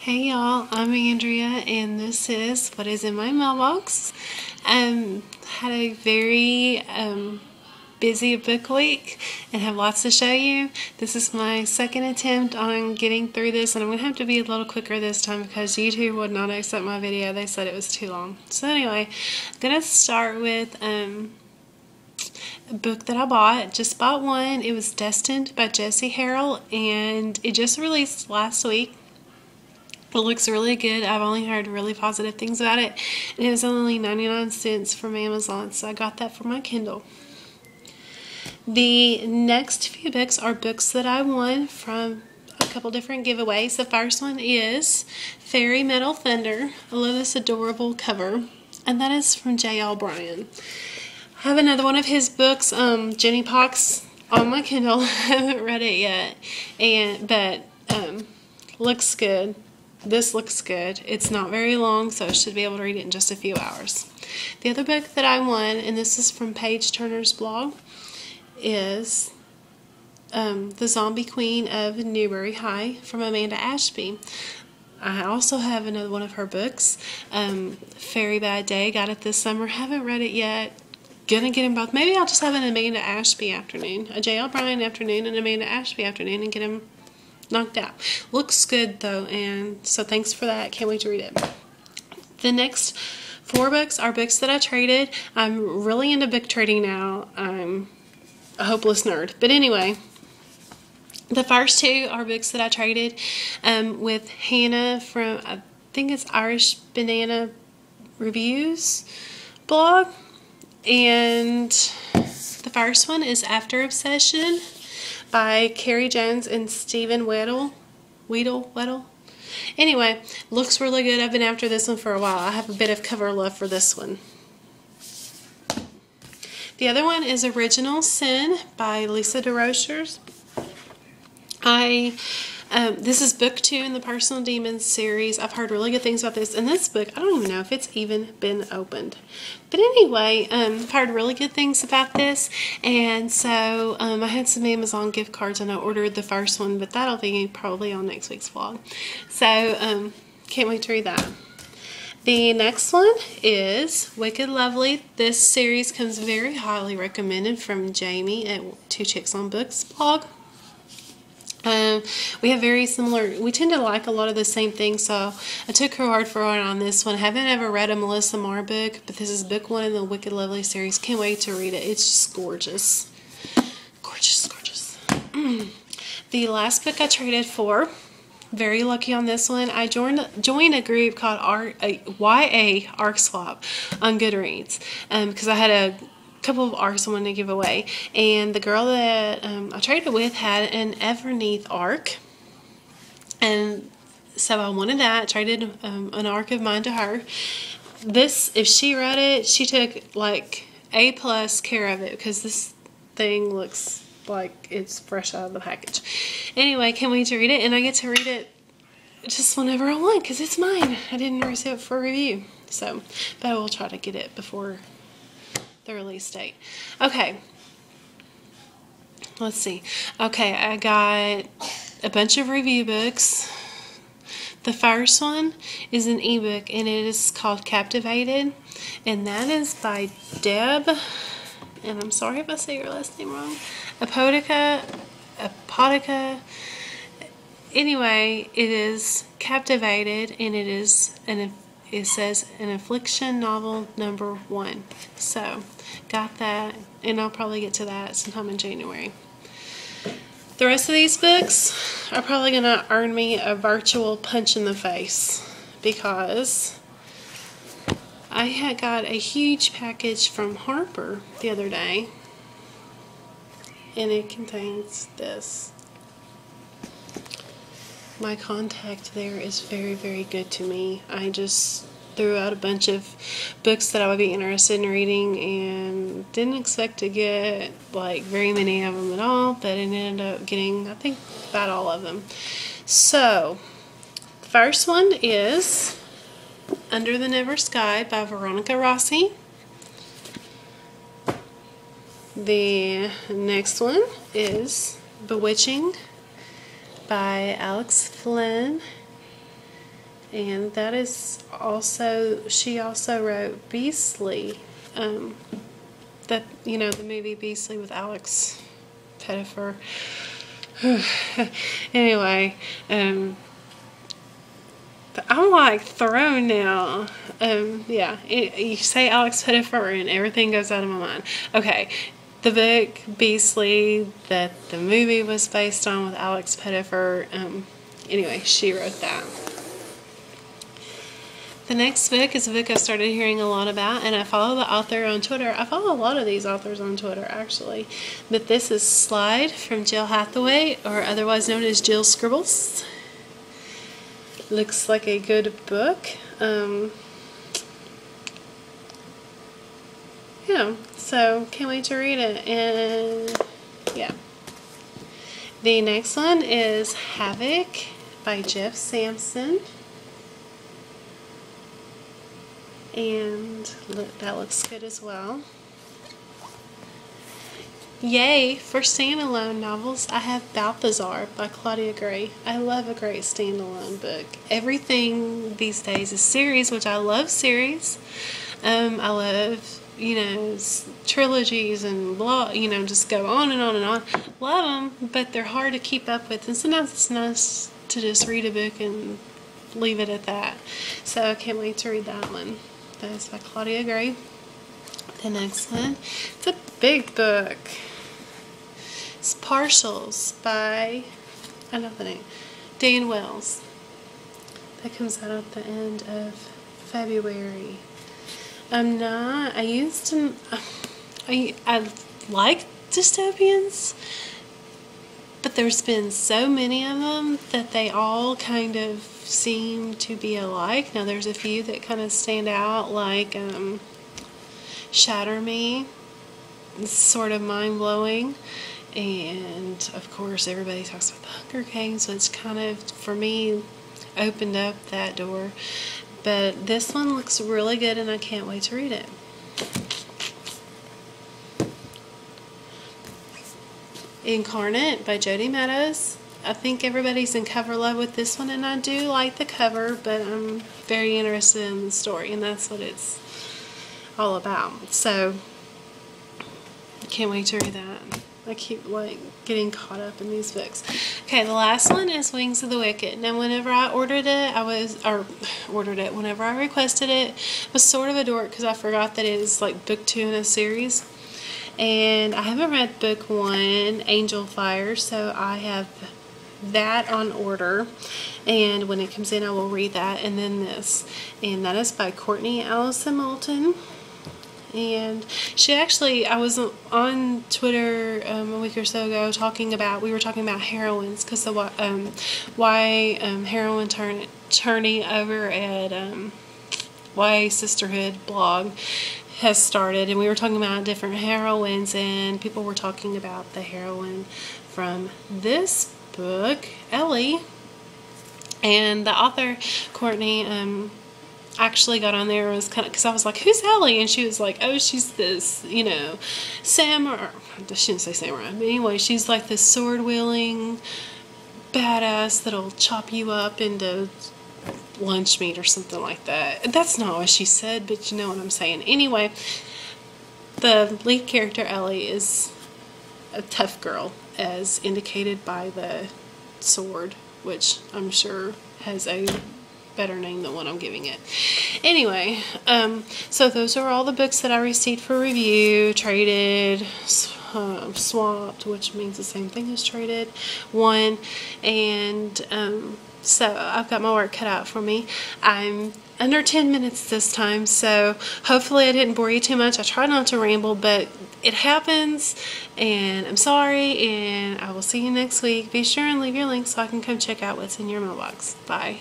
Hey y'all, I'm Andrea and this is what is in my mailbox. Had a very busy book week and have lots to show you. This is my second attempt on getting through this, and I'm going to have to be a little quicker this time because YouTube would not accept my video. They said it was too long. So anyway, I'm going to start with a book that I bought. Just bought one. It was Destined by Jessie Harrell, and it just released last week. It looks really good. I've only heard really positive things about it. And it was only 99 cents from Amazon, so I got that for my Kindle. The next few books are books that I won from a couple different giveaways. The first one is Fairy Metal Thunder. I love this adorable cover. And that is from J. O'Brien. I have another one of his books, Jenny Pox, on my Kindle. I haven't read it yet, but looks good. This looks good. It's not very long, so I should be able to read it in just a few hours. The other book that I won, and this is from Paige Turner's blog, is The Zombie Queen of Newbury High from Amanda Ashby. I also have another one of her books, Fairy Bad Day. Got it this summer. Haven't read it yet. Gonna get them both. Maybe I'll just have an Amanda Ashby afternoon, a J. O'Brien afternoon, and Amanda Ashby afternoon, and get them knocked out. Looks good though, and so thanks for that. Can't wait to read it. The next 4 books are books that I traded. I'm really into book trading now. I'm a hopeless nerd. But anyway, the first 2 are books that I traded with Hannah from, I think it's Irish Banana Reviews blog. And the first one is After Obsession by Carrie Jones and Stephen Weddle. Anyway, looks really good. I've been after this one for a while. I have a bit of cover love for this one. The other one is Original Sin by Lisa DeRochers. This is book 2 in the Personal Demons series. I've heard really good things about this. And this book, I don't even know if it's even been opened. But anyway, I've heard really good things about this. And so I had some Amazon gift cards and I ordered the first one, but that'll be probably on next week's vlog. So can't wait to read that. The next one is Wicked Lovely. This series comes very highly recommended from Jamie at Two Chicks on Books blog. We have very similar, we tend to like a lot of the same things, so I took her word for it on this one. I haven't ever read a Melissa Marr book, but this is book 1 in the Wicked Lovely series. Can't wait to read it. It's just gorgeous. Gorgeous, gorgeous. The last book I traded for, very lucky on this one, I joined a group called YA Arc Swap on Goodreads, because I had a couple of arcs I wanted to give away, and the girl that I traded with had an Everneath arc, and so I wanted that. I traded an arc of mine to her. This, if she read it, she took like A+ care of it, because this thing looks like it's fresh out of the package. Anyway, can't wait to read it, and I get to read it just whenever I want because it's mine. I didn't receive it for review, so, but I will try to get it before the release date. Okay, let's see. Okay, I got a bunch of review books. The first one is an ebook, and it is called Captivated, and that is by Deb, and I'm sorry if I say your last name wrong, Apodica. Anyway, it is Captivated, and it says an affliction novel number 1. So, got that, and I'll probably get to that sometime in January. The rest of these books are probably going to earn me a virtual punch in the face because I had got a huge package from Harper the other day, and it contains this. My contact there is very, very good to me. I just threw out a bunch of books that I would be interested in reading and didn't expect to get like very many of them at all, but it ended up getting, I think, about all of them. So, the first one is Under the Never Sky by Veronica Rossi. The next one is Bewitching by Alex Flynn. And that is also, she also wrote Beastly, that, you know, the movie Beastly with Alex Pettyfer. Anyway, I'm like thrown now. Yeah, you say Alex Pettyfer and everything goes out of my mind. Okay, the book Beastly that the movie was based on with Alex Pettyfer. Anyway, she wrote that. The next book is a book I've started hearing a lot about, and I follow the author on Twitter. I follow a lot of these authors on Twitter, actually. But this is Slide from Jill Hathaway, or otherwise known as Jill Scribbles. Looks like a good book. Yeah, so can't wait to read it. And yeah. The next one is Havoc by Jeff Sampson. And look, that looks good as well. Yay for standalone novels. I have Balthazar by Claudia Gray. I love a great standalone book. Everything these days is series, which I love series. I love, you know, trilogies and blah, you know, just go on and on and on. Love them, but they're hard to keep up with. And sometimes it's nice to just read a book and leave it at that. So I can't wait to read that one. That's by Claudia Gray. The next one, it's a big book. It's Partials by, I don't know the name, Dan Wells. That comes out at the end of February. I like dystopians, but there's been so many of them that they all kind of seem to be alike. Now there's a few that kind of stand out, like Shatter Me. It's sort of mind-blowing. And of course everybody talks about the Hunger Games, so it's kind of, for me, opened up that door. But this one looks really good and I can't wait to read it. Incarnate by Jody Meadows. I think everybody's in cover love with this one, and I do like the cover, but I'm very interested in the story, and that's what it's all about. So I can't wait to read that. I keep like getting caught up in these books. Okay, the last one is Wings of the Wicked. Now, whenever I whenever I requested it, I was sort of a dork because I forgot that it is like book 2 in a series. And I haven't read book 1, Angel Fire, so I have that on order. And when it comes in, I will read that, and then this. And that is by Courtney Allison Moulton. And she actually, I was on Twitter a week or so ago we were talking about heroines, because the heroine attorney over at YA Sisterhood blog has started, and we were talking about different heroines, and people were talking about the heroine from this book, Ellie. And the author, Courtney, actually got on there and was kind of, because I was like, who's Ellie? And she was like, oh, she's this, you know, samurai. She didn't say samurai, but anyway, she's like this sword-wielding badass that'll chop you up into lunch meat or something like that. That's not what she said, but you know what I'm saying. Anyway, the lead character, Ellie, is a tough girl, as indicated by the sword, which I'm sure has a better name than what I'm giving it. Anyway, so those are all the books that I received for review, traded, swapped, which means the same thing as traded, won, and so I've got my work cut out for me. I'm under 10 minutes this time, so hopefully I didn't bore you too much. I try not to ramble, but it happens, and I'm sorry, and I will see you next week. Be sure and leave your link so I can come check out what's in your mailbox. Bye.